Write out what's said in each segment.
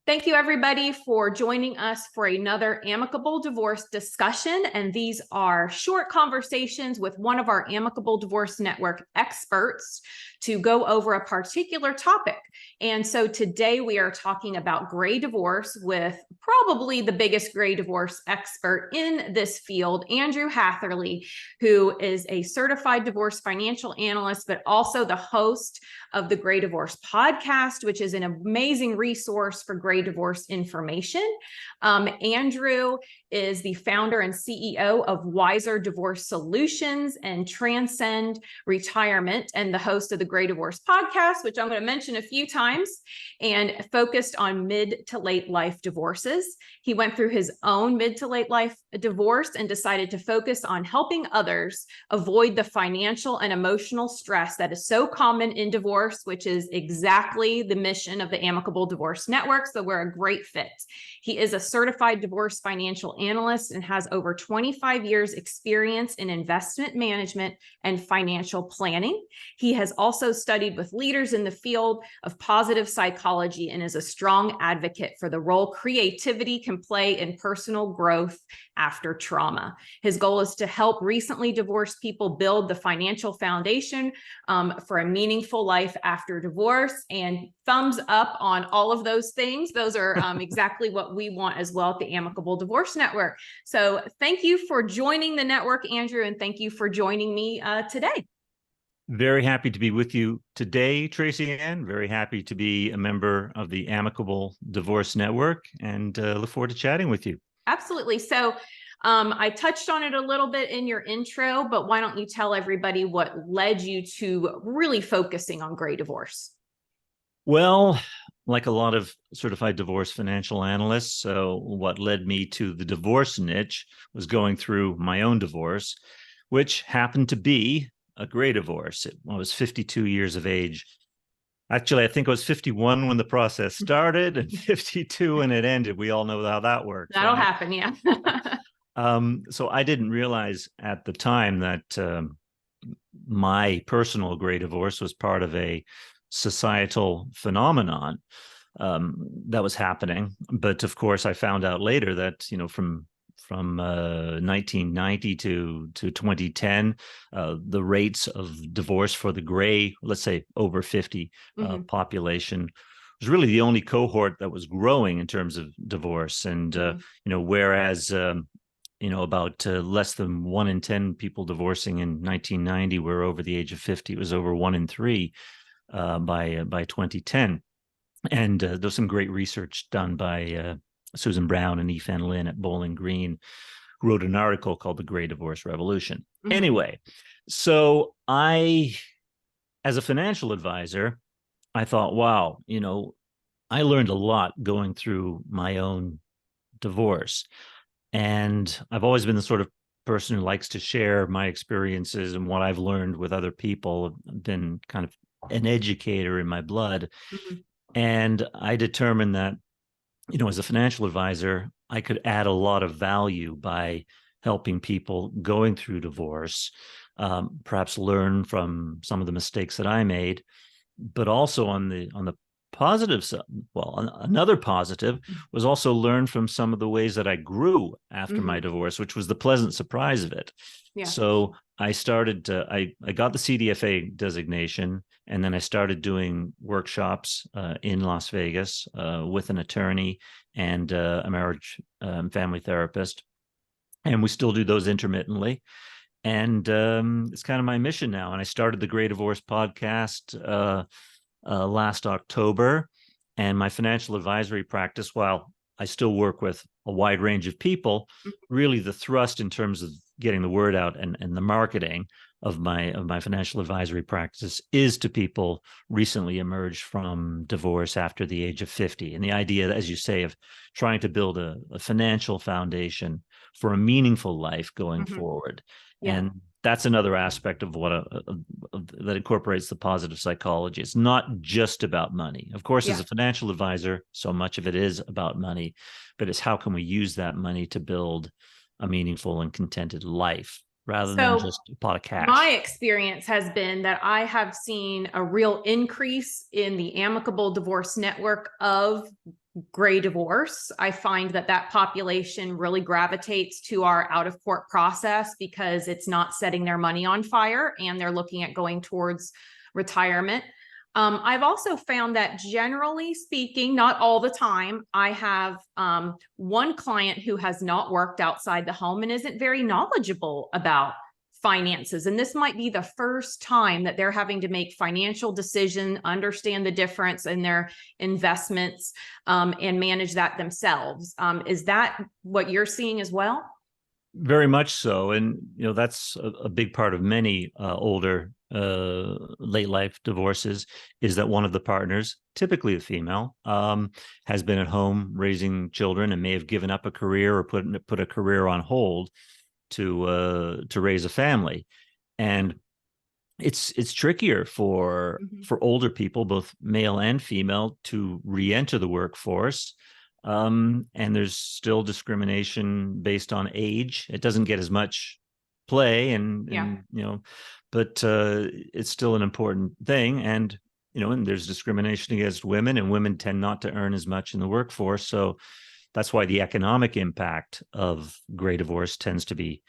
Thank you, everybody, for joining us for another Amicable Divorce discussion. And these are short conversations with one of our Amicable Divorce Network experts to go over a particular topic. And so today we are talking about gray divorce with probably the biggest gray divorce expert in this field, Andrew Hatherley, who is a certified divorce financial analyst, but also the host of the Gray Divorce podcast, which is an amazing resource for gray divorce information. Andrew is the founder and CEO of Wiser Divorce Solutions and Transcend Retirement, and the host of the Gray Divorce podcast, which I'm going to mention a few times, and focused on mid to late life divorces. He went through his own mid to late life divorce and decided to focus on helping others avoid the financial and emotional stress that is so common in divorce, which is exactly the mission of the Amicable Divorce Network. So we're a great fit. He is a certified divorce financial analyst and has over 25 years experience in investment management and financial planning. He has also studied with leaders in the field of positive psychology and is a strong advocate for the role creativity can play in personal growth after trauma. His goal is to help recently divorced people build the financial foundation for a meaningful life after divorce. And thumbs up on all of those things. Those are exactly what we want as well at the Amicable Divorce Network. So thank you for joining the network, Andrew, and thank you for joining me today. Very happy to be with you today, Tracy Ann. Very happy to be a member of the Amicable Divorce Network and look forward to chatting with you. Absolutely. So I touched on it a little bit in your intro, but why don't you tell everybody what led you to really focusing on gray divorce? Well, like a lot of certified divorce financial analysts, so what led me to the divorce niche was going through my own divorce, which happened to be a gray divorce. I was 52 years of age. Actually, I think I was 51 when the process started and 52 when it ended. We all know how that works. That'll right? happen, yeah. So I didn't realize at the time that my personal gray divorce was part of a societal phenomenon that was happening. But of course, I found out later that, from 1990 to 2010, the rates of divorce for the gray, let's say over 50 population, was really the only cohort that was growing in terms of divorce. And whereas about less than 1 in 10 people divorcing in 1990 were over the age of 50. It was over 1 in 3 by 2010. And there's some great research done by Susan Brown and Ethan Lin at Bowling Green, who wrote an article called The Gray Divorce Revolution. Anyway, so I, as a financial advisor, I thought, wow, I learned a lot going through my own divorce. And I've always been the sort of person who likes to share my experiences and what I've learned with other people. I've been kind of an educator in my blood. And I determined that, as a financial advisor, I could add a lot of value by helping people going through divorce, perhaps learn from some of the mistakes that I made, but also on the positive side. Well, another positive was also learn from some of the ways that I grew after my divorce, which was the pleasant surprise of it. Yeah. So I started, I got the CDFA designation, and then I started doing workshops in Las Vegas with an attorney and a marriage family therapist. And we still do those intermittently. And it's kind of my mission now. And I started the Gray Divorce podcast last October, and my financial advisory practice, while I still work with a wide range of people, really the thrust in terms of getting the word out and the marketing of my financial advisory practice is to people recently emerged from divorce after the age of 50. And the idea, as you say, of trying to build a financial foundation for a meaningful life going forward. Yeah. And that's another aspect of what that incorporates the positive psychology. It's not just about money. Of course, as a financial advisor, so much of it is about money, but it's how can we use that money to build a meaningful and contented life rather than just a pot of cash. My experience has been that I have seen a real increase in the Amicable Divorce Network of gray divorce. I find that that population really gravitates to our out of court process because it's not setting their money on fire and they're looking at going towards retirement. I've also found that generally speaking, not all the time, I have one client who has not worked outside the home and isn't very knowledgeable about finances. And this might be the first time that they're having to make financial decisions, understand the difference in their investments, and manage that themselves. Is that what you're seeing as well? Very much so. And, that's a big part of many older late life divorces, is that one of the partners, typically a female, has been at home raising children and may have given up a career or put a career on hold to raise a family. And it's trickier for older people, both male and female, to re-enter the workforce. And there's still discrimination based on age. It doesn't get as much play, and but it's still an important thing. And and there's discrimination against women, and women tend not to earn as much in the workforce. So that's why the economic impact of gray divorce tends to be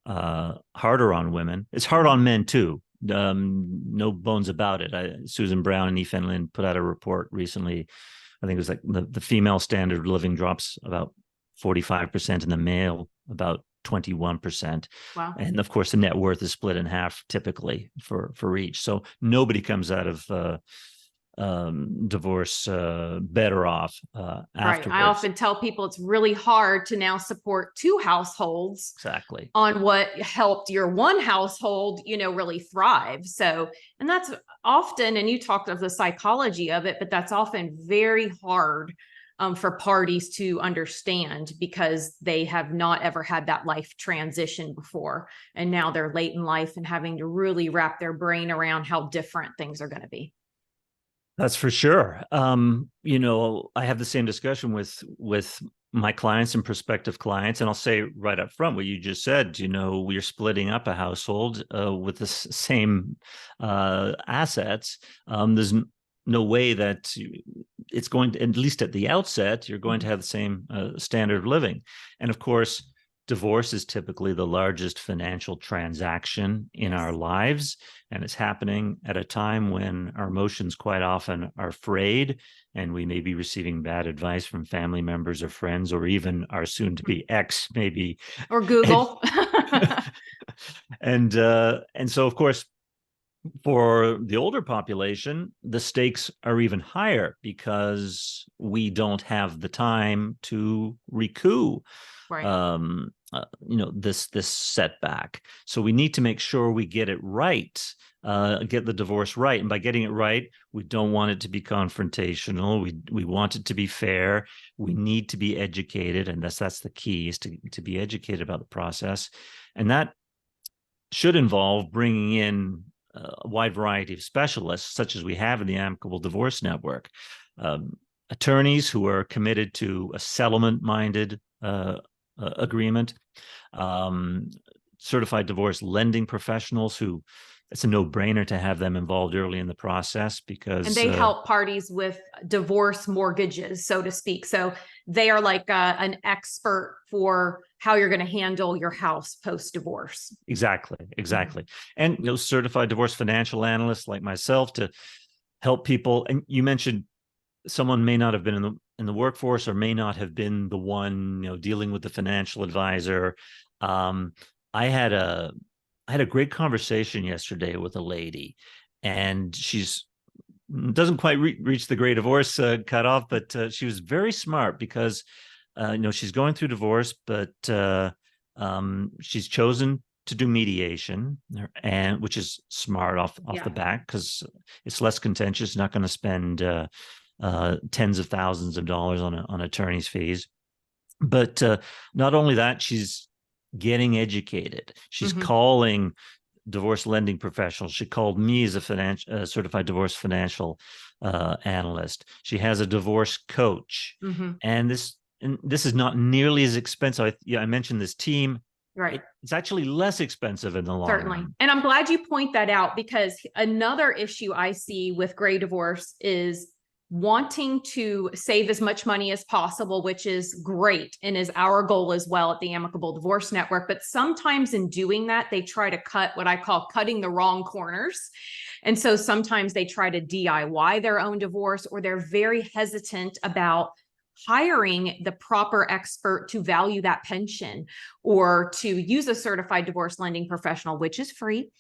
harder on women. It's hard on men too. No bones about it. Susan Brown and Ethan Lynn put out a report recently. I think it was like the female standard of living drops about 45% and the male about 21%. Wow. And of course, the net worth is split in half typically for each. So nobody comes out of divorce better off afterwards. Right. I often tell people it's really hard to now support two households exactly on what helped your one household, really thrive. So, and that's often, and you talked of the psychology of it, but that's often very hard for parties to understand because they have not ever had that life transition before. And now they're late in life and having to really wrap their brain around how different things are going to be. That's for sure. I have the same discussion with my clients and prospective clients, and I'll say right up front what you just said. We're splitting up a household with the same assets. There's no way that it's going to, at least at the outset, you're going to have the same standard of living. And of course, divorce is typically the largest financial transaction in our lives, and it's happening at a time when our emotions quite often are frayed, and we may be receiving bad advice from family members or friends, or even our soon-to-be ex, maybe, or Google. And so, of course, for the older population, the stakes are even higher because we don't have the time to recoup this setback. So we need to make sure we get it right, get the divorce right. And by getting it right, we don't want it to be confrontational. We want it to be fair. We need to be educated, and that's the key, is to be educated about the process. And that should involve bringing in a wide variety of specialists, such as we have in the Amicable Divorce Network, attorneys who are committed to a settlement-minded agreement, certified divorce lending professionals who it's a no-brainer to have them involved early in the process, because and they help parties with divorce mortgages, so to speak. So they are like an expert for how you're going to handle your house post-divorce. Exactly. And certified divorce financial analysts like myself to help people. And you mentioned someone may not have been in the workforce, or may not have been the one dealing with the financial advisor. I had a great conversation yesterday with a lady, and she's doesn't quite reach the gray divorce cutoff, but she was very smart because she's going through divorce, but she's chosen to do mediation, and which is smart off the bat, because it's less contentious, not going to spend tens of thousands of dollars on attorney's fees. But not only that, she's getting educated. She's calling divorce lending professionals. She called me as a certified divorce financial analyst. She has a divorce coach, and this is not nearly as expensive. I mentioned this team. Right. It's actually less expensive in the long run. And I'm glad you point that out, because another issue I see with gray divorce is wanting to save as much money as possible, which is great and is our goal as well at the Amicable Divorce Network. But sometimes in doing that, they try to cut what I call cutting the wrong corners. And so sometimes they try to DIY their own divorce, or they're very hesitant about hiring the proper expert to value that pension, or to use a certified divorce lending professional, which is free,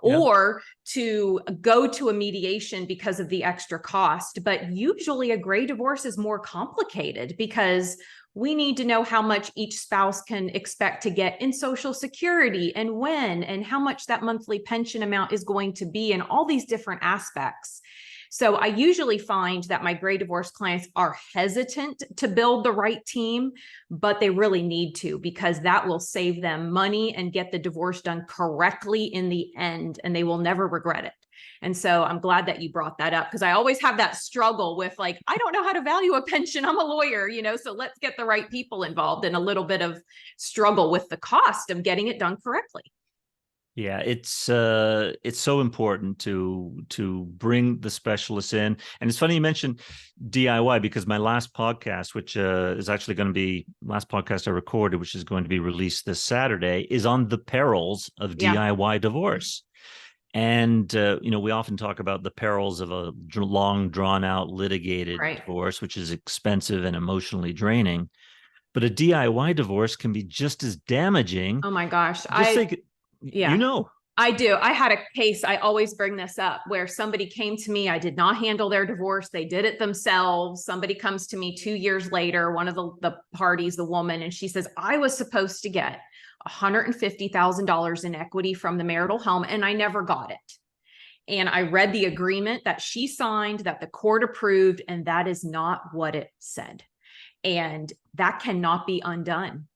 or to go to a mediation because of the extra cost. But usually a gray divorce is more complicated because we need to know how much each spouse can expect to get in Social Security and when, and how much that monthly pension amount is going to be, and all these different aspects. So I usually find that my gray divorce clients are hesitant to build the right team, but they really need to, because that will save them money and get the divorce done correctly in the end, and they will never regret it. And so I'm glad that you brought that up, because I always have that struggle with, like, I don't know how to value a pension. I'm a lawyer, so let's get the right people involved, and a little bit of struggle with the cost of getting it done correctly. Yeah, it's so important to bring the specialists in. And it's funny you mentioned DIY, because my last podcast, which is actually going to be last podcast I recorded, which is going to be released this Saturday, is on the perils of DIY divorce. And we often talk about the perils of a long, drawn out, litigated divorce, which is expensive and emotionally draining. But a DIY divorce can be just as damaging. Oh my gosh. I do. I had a case, I always bring this up, where somebody came to me. I did not handle their divorce. They did it themselves. Somebody comes to me 2 years later, one of the parties, the woman, and she says, I was supposed to get $150,000 in equity from the marital home, and I never got it. And I read the agreement that she signed, that the court approved, and that is not what it said. And that cannot be undone.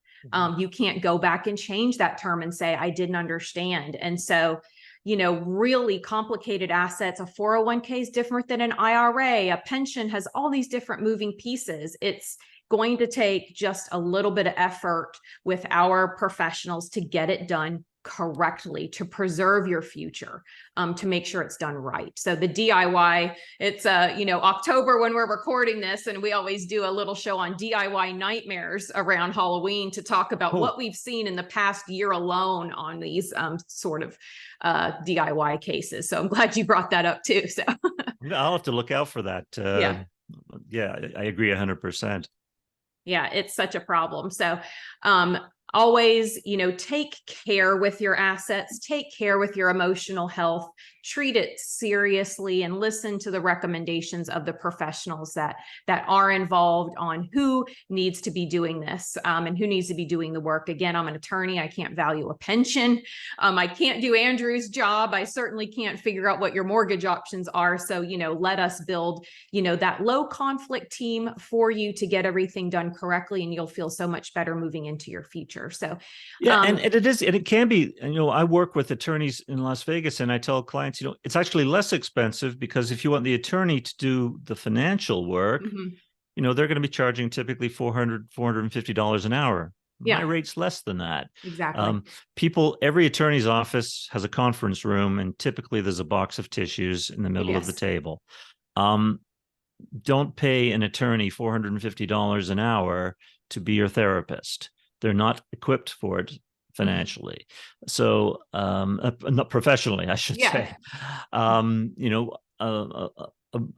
You can't go back and change that term and say, I didn't understand. And so, really complicated assets, a 401k is different than an IRA, a pension has all these different moving pieces. It's going to take just a little bit of effort with our professionals to get it done correctly, to preserve your future, to make sure it's done right. So the DIY, it's October when we're recording this, and we always do a little show on DIY nightmares around Halloween to talk about what we've seen in the past year alone on these sort of DIY cases. So I'm glad you brought that up too. So I'll have to look out for that. Yeah, I agree 100%. Yeah, it's such a problem. So always, take care with your assets, take care with your emotional health, treat it seriously, and listen to the recommendations of the professionals that are involved on who needs to be doing this and who needs to be doing the work. Again, I'm an attorney. I can't value a pension. I can't do Andrew's job. I certainly can't figure out what your mortgage options are. So, let us build, that low conflict team for you to get everything done correctly, and you'll feel so much better moving into your future. So, and it can be, I work with attorneys in Las Vegas, and I tell clients, it's actually less expensive, because if you want the attorney to do the financial work, they're going to be charging typically $450 an hour. My rate's less than that. Exactly. Every attorney's office has a conference room, and typically there's a box of tissues in the middle of the table. Don't pay an attorney $450 an hour to be your therapist. They're not equipped for it financially. So, not professionally, I should say. A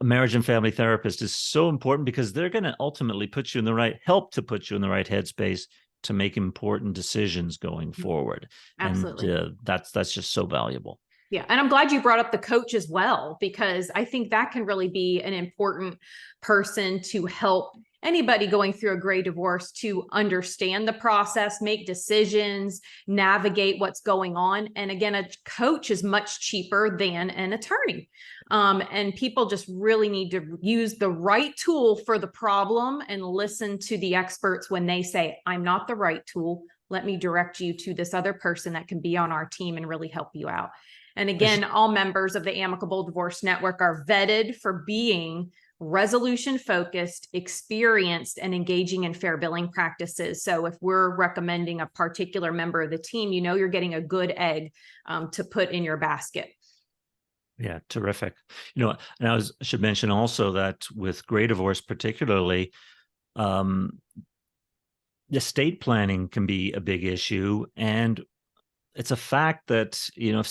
marriage and family therapist is so important, because they're going to ultimately put you in the right headspace to make important decisions going forward. Absolutely. And that's just so valuable. Yeah. And I'm glad you brought up the coach as well, because I think that can really be an important person to help anybody going through a gray divorce to understand the process, make decisions, navigate what's going on. And again, a coach is much cheaper than an attorney. And people just really need to use the right tool for the problem and listen to the experts when they say, I'm not the right tool. Let me direct you to this other person that can be on our team and really help you out. And again, all members of the Amicable Divorce Network are vetted for being resolution focused, experienced, and engaging in fair billing practices. So if we're recommending a particular member of the team, you're getting a good egg to put in your basket. Yeah, terrific. And I should mention also that with gray divorce particularly, um, estate planning can be a big issue. And it's a fact that, if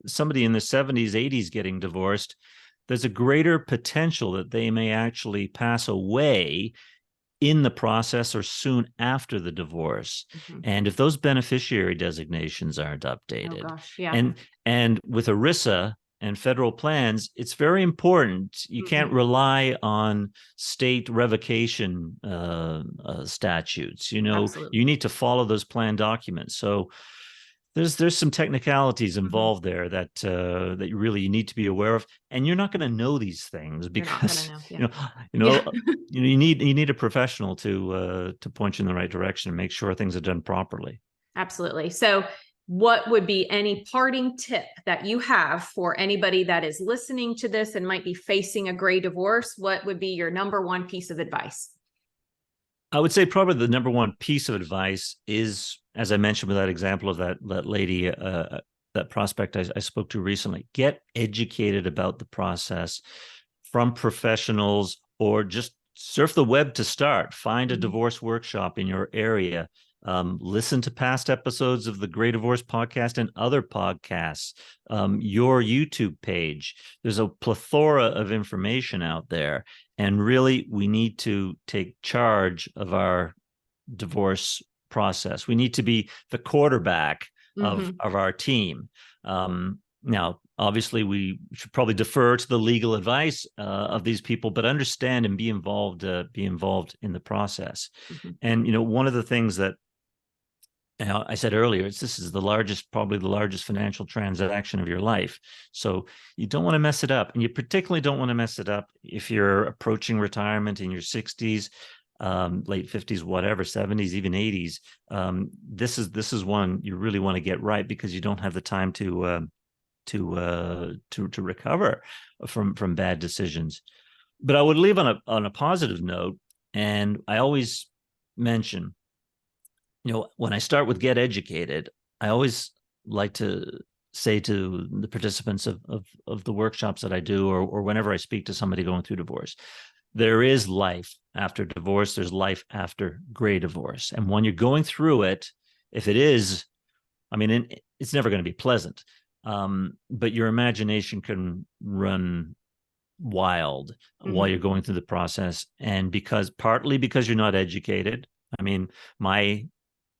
somebody in the 70s, 80s getting divorced, there's a greater potential that they may actually pass away in the process or soon after the divorce. Mhm. And if those beneficiary designations aren't updated, Oh gosh, yeah. and with ERISA and federal plans, it's very important. You can't rely on state revocation statutes. Absolutely. You need to follow those plan documents. So there's some technicalities involved there that that you need to be aware of, and you're not going to know these things You're not gonna because know. Yeah. you know you need a professional to point you in the right direction and make sure things are done properly. Absolutely. So what would be any parting tip that you have for anybody that is listening to this and might be facing a gray divorce? What would be your number one piece of advice? I would say probably the number one piece of advice is, as I mentioned with that example of that lady, that prospect I spoke to recently, get educated about the process from professionals, or just surf the web to start. Find a divorce workshop in your area. Listen to past episodes of the Great Divorce podcast and other podcasts, your YouTube page. There's a plethora of information out there. And really, we need to take charge of our divorce process. We need to be the quarterback of our team. Now, obviously, we should probably defer to the legal advice of these people, but understand and be involved in the process. And one of the things that I said earlier, this is probably the largest financial transaction of your life. So you don't want to mess it up. And you particularly don't want to mess it up if you're approaching retirement in your 60s, late 50s, whatever, 70s, even 80s. This is one you really want to get right, because you don't have the time to recover from bad decisions. But I would leave on a positive note, and I always mention, when I start with get educated, I always like to say to the participants of the workshops that I do, or whenever I speak to somebody going through divorce, there is life after divorce. There's life after gray divorce. And when you're going through it, if it is, it's never going to be pleasant. But your imagination can run wild while you're going through the process. And partly because you're not educated. My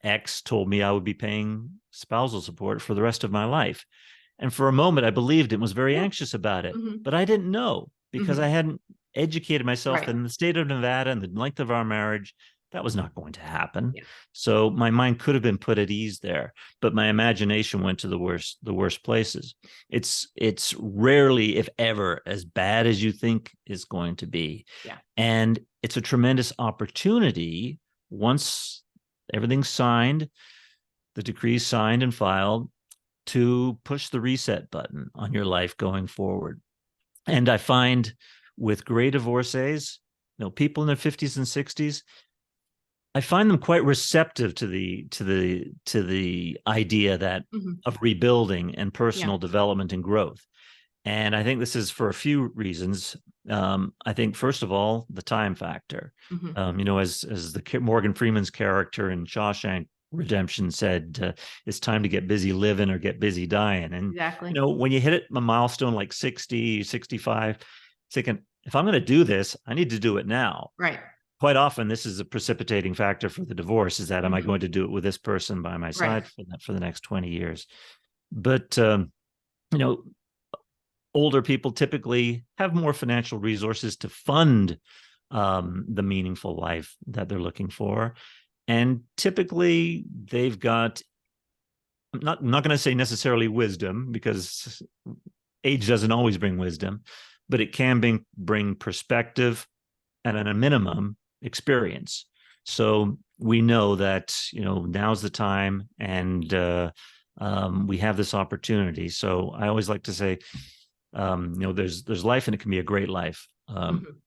ex told me I would be paying spousal support for the rest of my life. And for a moment, I believed it and was very anxious about it. But I didn't know, because I hadn't educated myself that in the state of Nevada and the length of our marriage, that was not going to happen. Yeah. So my mind could have been put at ease there, but my imagination went to the worst places. It's rarely, if ever, as bad as you think it's going to be. Yeah. And it's a tremendous opportunity once everything's signed, the decree's signed and filed, to push the reset button on your life going forward. And I find with gray divorcees, people in their 50s and 60s, I find them quite receptive to the idea that of rebuilding and personal development and growth. And I think this is for a few reasons. I think, first of all, the time factor. As the Morgan Freeman's character in Shawshank Redemption said, it's time to get busy living or get busy dying. And exactly. When you hit a milestone like 60, 65, thinking, if I'm going to do this, I need to do it now. Right. Quite often, this is a precipitating factor for the divorce, is that, am I going to do it with this person by my side for the next 20 years? But, older people typically have more financial resources to fund the meaningful life that they're looking for. And typically they've got, I'm not going to say necessarily wisdom, because age doesn't always bring wisdom, but it can bring perspective, and at a minimum, experience. So we know that, now's the time, and we have this opportunity. So I always like to say, there's life, and it can be a great life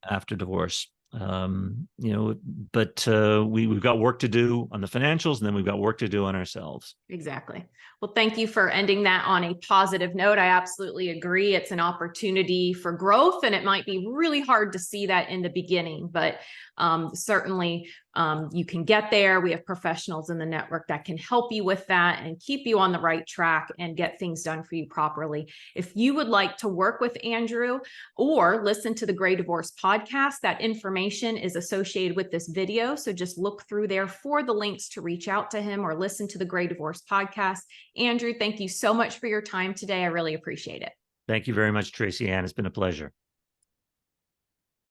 after divorce. But we've got work to do on the financials, and then we've got work to do on ourselves. Exactly. Well, thank you for ending that on a positive note. I absolutely agree. It's an opportunity for growth, and it might be really hard to see that in the beginning, but certainly you can get there. We have professionals in the network that can help you with that and keep you on the right track and get things done for you properly. If you would like to work with Andrew or listen to the Gray Divorce podcast, that information is associated with this video. So just look through there for the links to reach out to him or listen to the Gray Divorce podcast. Andrew, thank you so much for your time today. I really appreciate it. Thank you very much, Tracy Ann. It's been a pleasure.